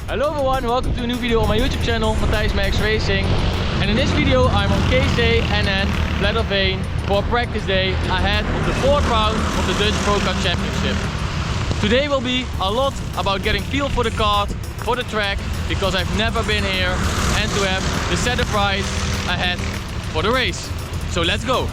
Hello everyone, welcome to a new video on my YouTube channel, mathijsmerksracing. And in this video I'm on KC NN Veen for a practice day ahead of the 4th round of the Dutch ProKart Championship. Today will be a lot about getting feel for the kart, for the track, because I've never been here, and to have the setup right ahead for the race. So let's go!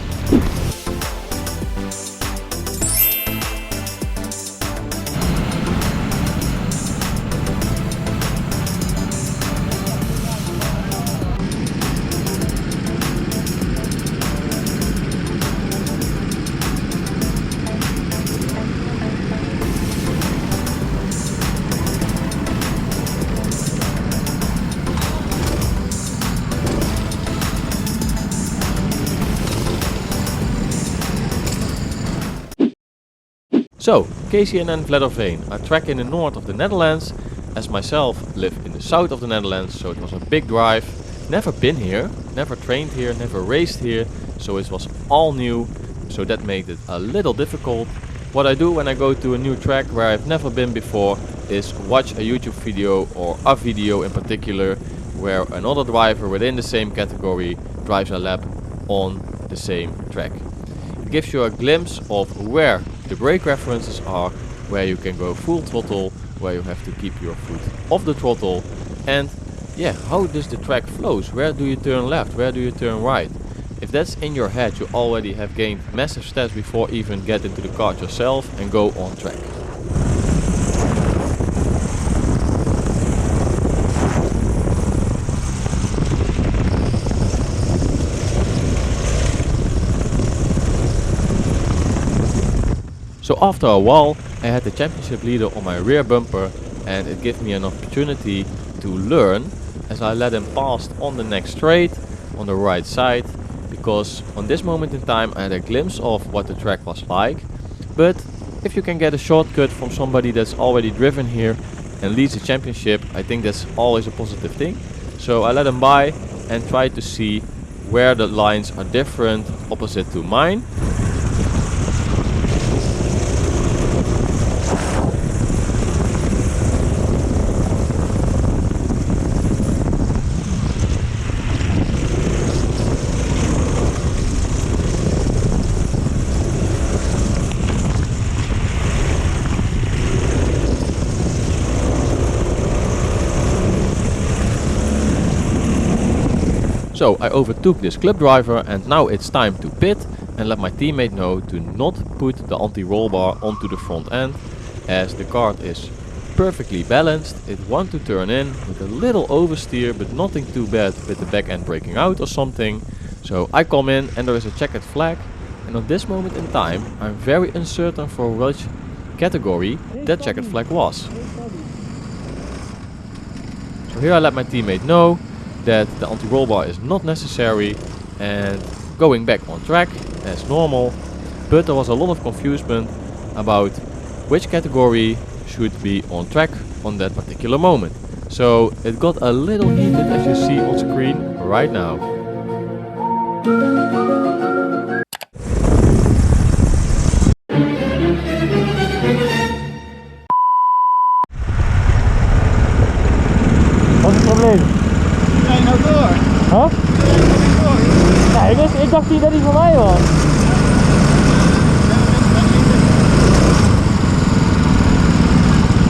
So, KCNN Veen, a track in the north of the Netherlands, as myself live in the south of the Netherlands, so it was a big drive. Never been here, never trained here, never raced here, so it was all new, so that made it a little difficult. What I do when I go to a new track where I've never been before is watch a YouTube video, or a video in particular, where another driver within the same category drives a lap on the same track. It gives you a glimpse of where the brake references are, where you can go full throttle, where you have to keep your foot off the throttle, and yeah, how does the track flows, where do you turn left, where do you turn right. If that's in your head, you already have gained massive stats before even get into the kart yourself and go on track. So after a while I had the championship leader on my rear bumper, and it gave me an opportunity to learn as I let him pass on the next straight on the right side, because on this moment in time I had a glimpse of what the track was like. But if you can get a shortcut from somebody that's already driven here and leads the championship, I think that's always a positive thing. So I let him by and tried to see where the lines are different opposite to mine. So I overtook this club driver, and now it's time to pit and let my teammate know to not put the anti-roll bar onto the front end, as the kart is perfectly balanced. It wants to turn in with a little oversteer, but nothing too bad with the back end breaking out or something. So I come in and there is a checkered flag, and at this moment in time I'm very uncertain for which category that checkered flag was. So here I let my teammate know that the anti-roll bar is not necessary and going back on track as normal, but there was a lot of confusion about which category should be on track on that particular moment. So it got a little heated, as you see on screen right now. Wat is het probleem? Ga je nou door? Huh? Nee, ik dacht niet dat hij van mij was.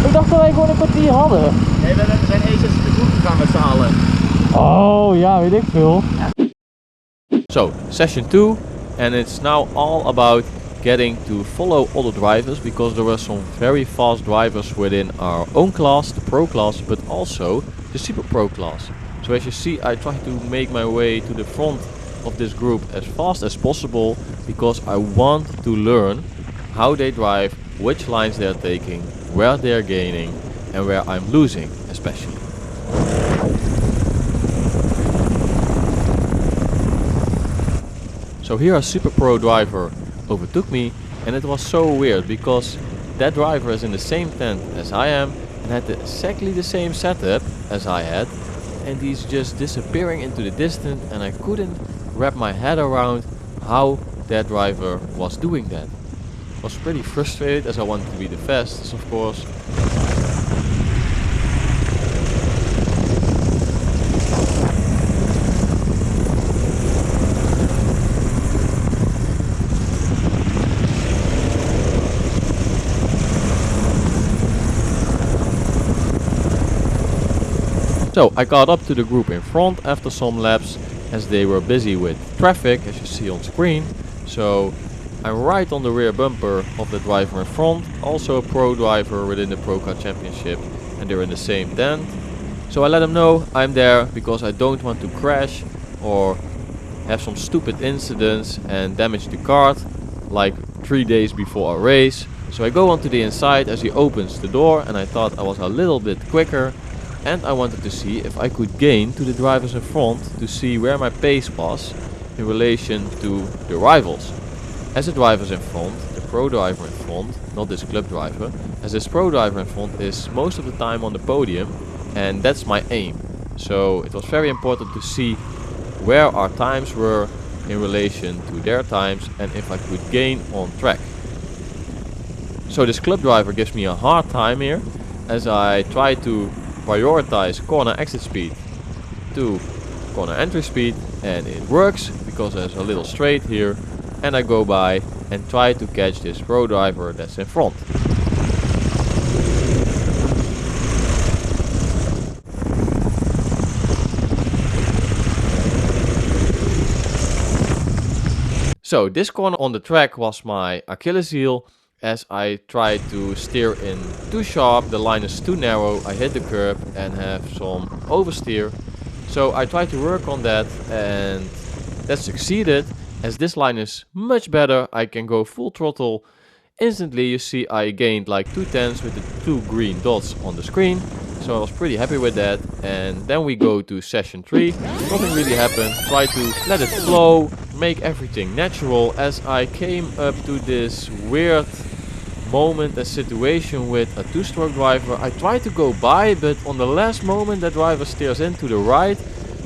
Ik dacht dat wij gewoon een kwartier hadden. Nee, we zijn eens te voet gegaan met z'n allen. Oh ja, weet ik veel. So, session 2, and it's now all about getting to follow other drivers, because there were some very fast drivers within our own class, the Pro class, but also the Super Pro class. So as you see, I try to make my way to the front of this group as fast as possible, because I want to learn how they drive, which lines they're taking, where they're gaining and where I'm losing especially. So here a Super Pro driver overtook me, and it was so weird because that driver is in the same tent as I am and had exactly the same setup as I had, and he's just disappearing into the distance, and I couldn't wrap my head around how that driver was doing that. I was pretty frustrated as I wanted to be the fastest, of course. So I got up to the group in front after some laps as they were busy with traffic, as you see on screen. So I'm right on the rear bumper of the driver in front, also a pro driver within the ProKart Championship, and they're in the same tent. So I let them know I'm there because I don't want to crash or have some stupid incidents and damage the kart like 3 days before a race. So I go onto the inside as he opens the door, and I thought I was a little bit quicker, and I wanted to see if I could gain to the drivers in front to see where my pace was in relation to the rivals. As the drivers in front, the pro driver in front, not this club driver, as this pro driver in front is most of the time on the podium, and that's my aim. So it was very important to see where our times were in relation to their times and if I could gain on track. So this club driver gives me a hard time here as I try to prioritize corner exit speed to corner entry speed, and it works because there's a little straight here, and I go by and try to catch this pro driver that's in front. So this corner on the track was my Achilles heel, as I tried to steer in too sharp, the line is too narrow, I hit the curb and have some oversteer. So I tried to work on that, and that succeeded, as this line is much better. I can go full throttle. Instantly you see I gained like 2/10 with the 2 green dots on the screen. So I was pretty happy with that, and then we go to session 3. Nothing really happened. Try to let it flow, make everything natural, as I came up to this weird moment and situation with a 2-stroke driver. I tried to go by, but on the last moment the driver steers in to the right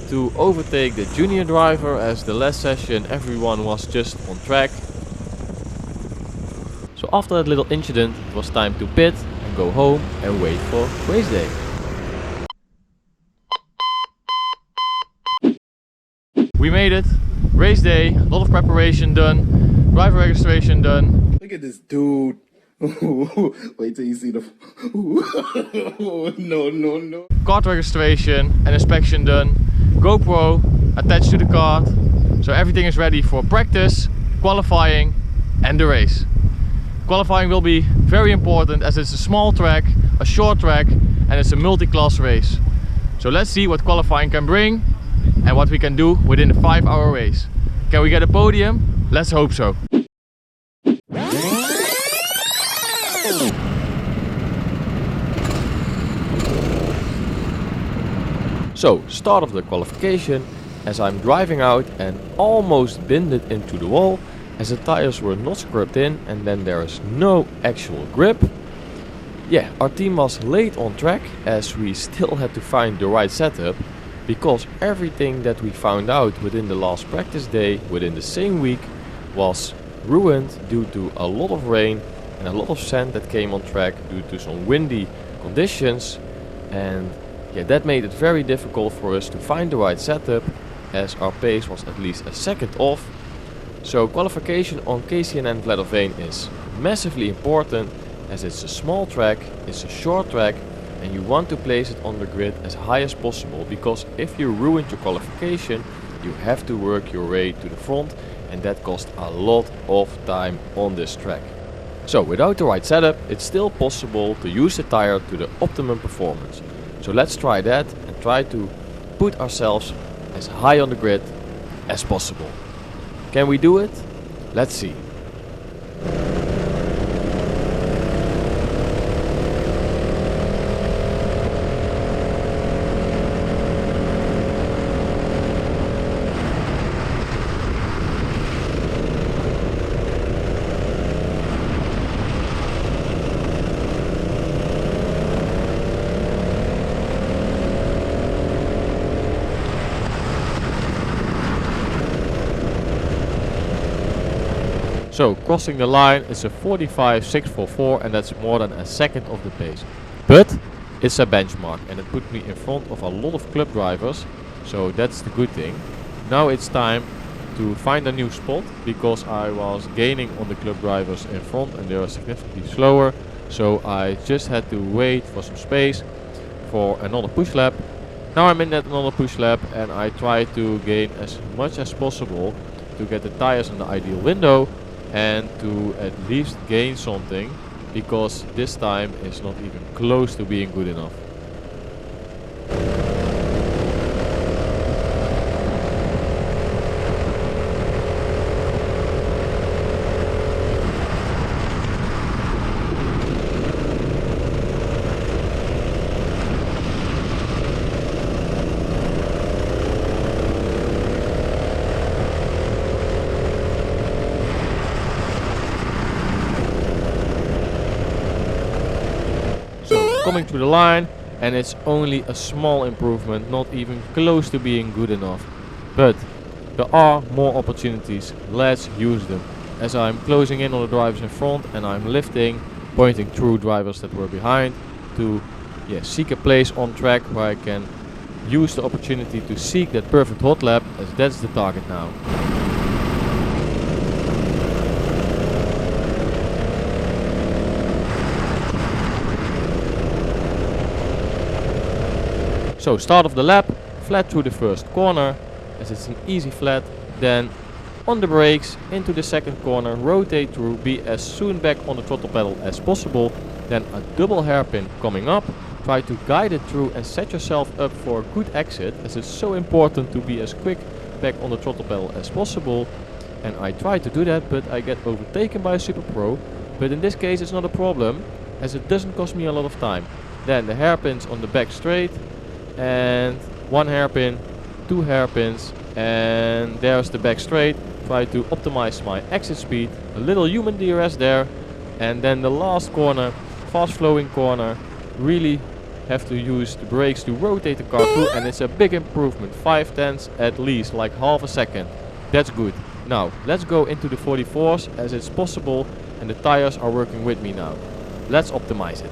to overtake the junior driver, as the last session everyone was just on track. So after that little incident, it was time to pit and go home and wait for race day. We made it. Race day, a lot of preparation done, driver registration done. Look at this dude. Wait till you see the... No. Kart registration and inspection done. GoPro attached to the kart. So everything is ready for practice, qualifying and the race. Qualifying will be very important as it's a small track, a short track, and it's a multi-class race. So let's see what qualifying can bring and what we can do within the 5-hour race. Can we get a podium? Let's hope so. So, start of the qualification, as I'm driving out and almost binned it into the wall, as the tires were not scrubbed in and then there is no actual grip. Yeah, our team was late on track as we still had to find the right setup, because everything that we found out within the last practice day within the same week was ruined due to a lot of rain and a lot of sand that came on track due to some windy conditions. And yeah, that made it very difficult for us to find the right setup, as our pace was at least a second off. So qualification on KCNN Vledderveen is massively important, as it's a small track, it's a short track, and you want to place it on the grid as high as possible, because if you ruin your qualification, you have to work your way to the front, and that costs a lot of time on this track. So without the right setup, it's still possible to use the tire to the optimum performance. So let's try that and try to put ourselves as high on the grid as possible. Can we do it? Let's see. So crossing the line is a 45.644, and that's more than a second of the pace. But it's a benchmark and it put me in front of a lot of club drivers, so that's the good thing. Now it's time to find a new spot, because I was gaining on the club drivers in front and they are significantly slower. So I just had to wait for some space for another push lap, Now I'm in that another push lap and I try to gain as much as possible to get the tires in the ideal window and to at least gain something, because this time is not even close to being good enough. Coming to the line, and it's only a small improvement, not even close to being good enough. But there are more opportunities, let's use them. As I'm closing in on the drivers in front and I'm lifting, pointing through drivers that were behind to seek a place on track where I can use the opportunity to seek that perfect hot lap, as that's the target now. So start of the lap, flat through the first corner, as it's an easy flat, then on the brakes into the second corner, rotate through, be as soon back on the throttle pedal as possible, then a double hairpin coming up, try to guide it through and set yourself up for a good exit, as it's so important to be as quick back on the throttle pedal as possible. And I try to do that, but I get overtaken by a Super Pro, but in this case it's not a problem, as it doesn't cost me a lot of time. Then the hairpins on the back straight, and one hairpin, two hairpins, and there's the back straight. Try to optimize my exit speed, a little human DRS there, and then the last corner, fast flowing corner, really have to use the brakes to rotate the car through, and it's a big improvement, 5/10 at least, like half a second. That's good. Now let's go into the 44s as it's possible, and the tires are working with me now. Let's optimize it.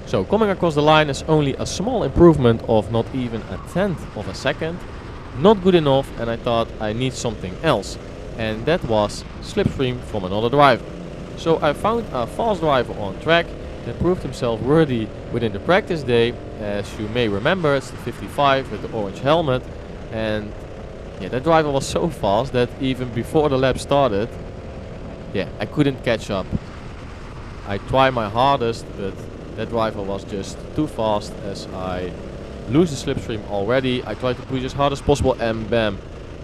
So coming across the line is only a small improvement of not even a tenth of a second. Not good enough, and I thought I need something else. And that was slipstream from another driver. So I found a fast driver on track that proved himself worthy within the practice day. As you may remember, it's the 55 with the orange helmet. And that driver was so fast that even before the lap started, I couldn't catch up. I tried my hardest, but that driver was just too fast. As I lose the slipstream already, I tried to push as hard as possible, and bam,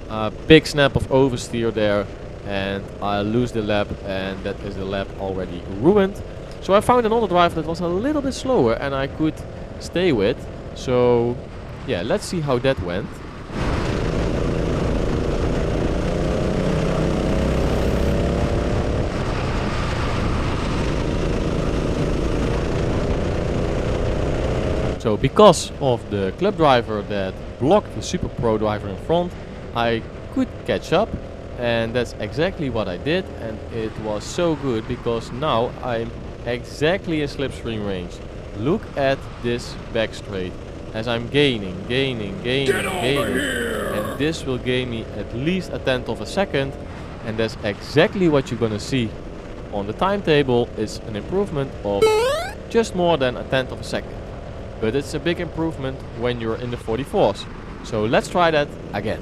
a big snap of oversteer there, and I lose the lap, and that is the lap already ruined. So I found another driver that was a little bit slower and I could stay with. So let's see how that went. So because of the club driver that blocked the Super Pro driver in front, I could catch up, and that's exactly what I did, and it was so good because now I'm exactly in slipstream range. Look at this back straight, as I'm gaining, and this will gain me at least a tenth of a second, and that's exactly what you're gonna see on the timetable. Is an improvement of just more than a tenth of a second. But it's a big improvement when you're in the 44s. So let's try that again.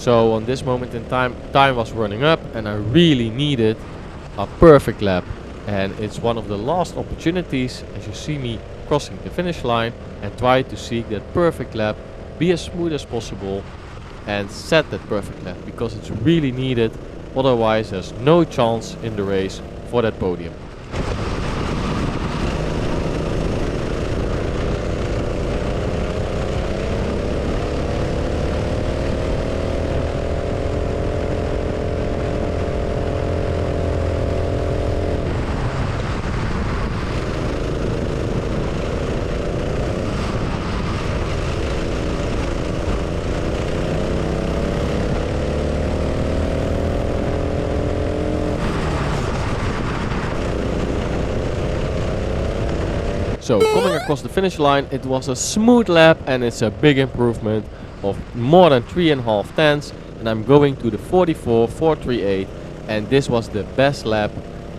So on this moment in time was running up, and I really needed a perfect lap. And it's one of the last opportunities, as you see me crossing the finish line and tried to seek that perfect lap, be as smooth as possible and set that perfect lap because it's really needed, otherwise there's no chance in the race for that podium. So coming across the finish line, it was a smooth lap and it's a big improvement of more than 3.5 tenths, and I'm going to the 44.438, and this was the best lap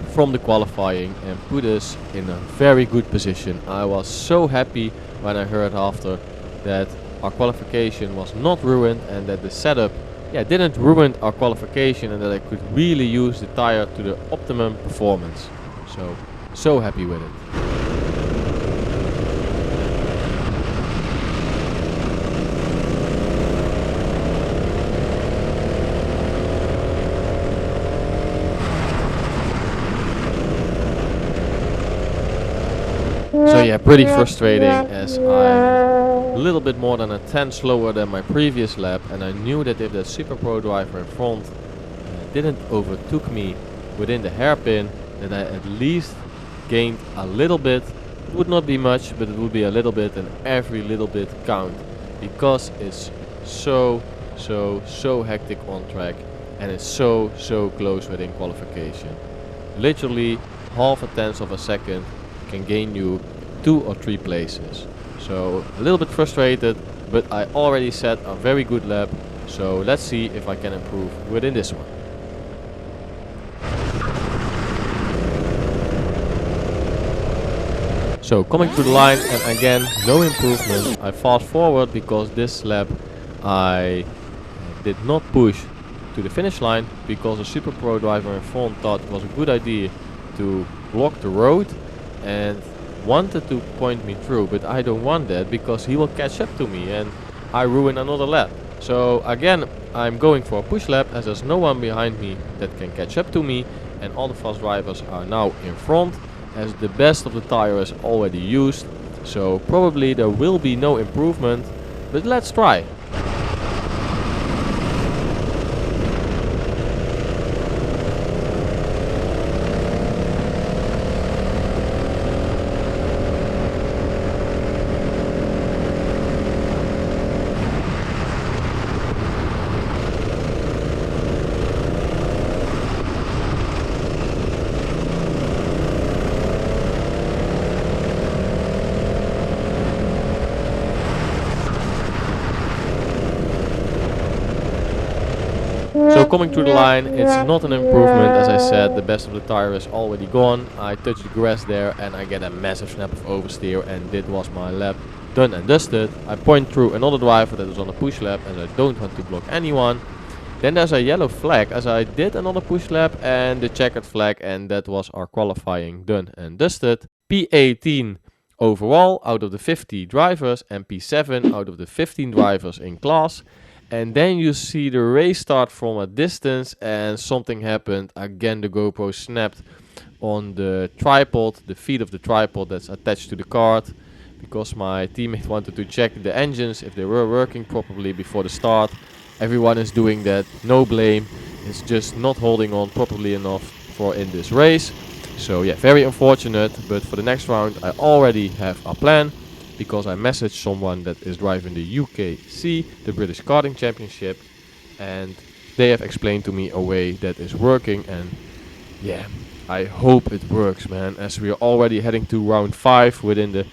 from the qualifying and put us in a very good position. I was so happy when I heard after that our qualification was not ruined and that the setup didn't ruin our qualification and that I could really use the tire to the optimum performance. So happy with it. So yeah, pretty frustrating as I'm a little bit more than a tenth slower than my previous lap, and I knew that if that Super Pro driver in front didn't overtook me within the hairpin, that I at least gained a little bit. It would not be much, but it would be a little bit, and every little bit count because it's so hectic on track and it's so close within qualification. Literally half a tenth of a second can gain you 2 or 3 places. So a little bit frustrated, but I already set a very good lap, so let's see if I can improve within this one. So coming to the line, and again no improvement. I fast forward because this lap I did not push to the finish line because the Super Pro driver in front thought it was a good idea to block the road and wanted to point me through, but I don't want that because he will catch up to me and I ruin another lap. So again I'm going for a push lap as there's no one behind me that can catch up to me, and all the fast drivers are now in front as the best of the tire is already used, so probably there will be no improvement, but let's try. So coming to the line, it's not an improvement. As I said, the best of the tire is already gone. I touched the grass there and I get a massive snap of oversteer, and that was my lap done and dusted. I point through another driver that is on a push lap as I don't want to block anyone. Then there's a yellow flag as I did another push lap and the checkered flag, and that was our qualifying done and dusted. P18 overall out of the 50 drivers and P7 out of the 15 drivers in class. And then you see the race start from a distance and something happened. Again, the GoPro snapped on the tripod, the feet of the tripod that's attached to the kart, because my teammate wanted to check the engines if they were working properly before the start. Everyone is doing that, no blame. It's just not holding on properly enough for in this race. So yeah, very unfortunate, but for the next round I already have a plan, because I messaged someone that is driving the UKC, the British Karting Championship, and they have explained to me a way that is working, and yeah, I hope it works, man, as we are already heading to round 5 within the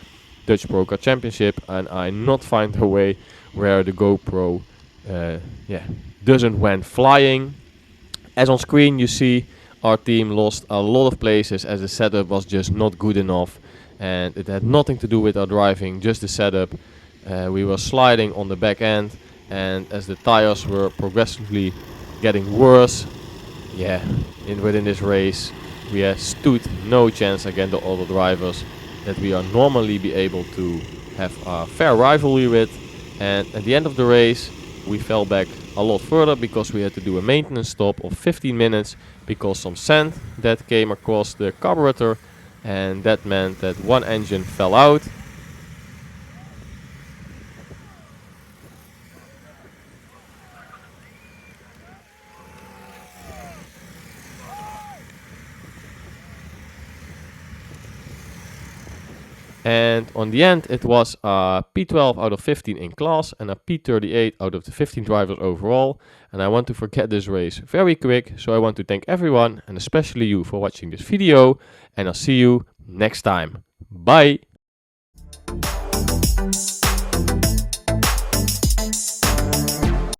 Dutch ProKart Championship, and I not find a way where the GoPro doesn't went flying. As on screen you see, our team lost a lot of places as the setup was just not good enough. And it had nothing to do with our driving, just the setup. We were sliding on the back end, and as the tires were progressively getting worse, within this race, we stood no chance against the other drivers. that we are normally be able to have a fair rivalry with. And at the end of the race we fell back a lot further because we had to do a maintenance stop of 15 minutes because some sand that came across the carburetor, and that meant that one engine fell out. And on the end it was a P12 out of 15 in class and a P38 out of the 15 drivers overall. And I want to forget this race very quick, so I want to thank everyone and especially you for watching this video, and I'll see you next time. Bye!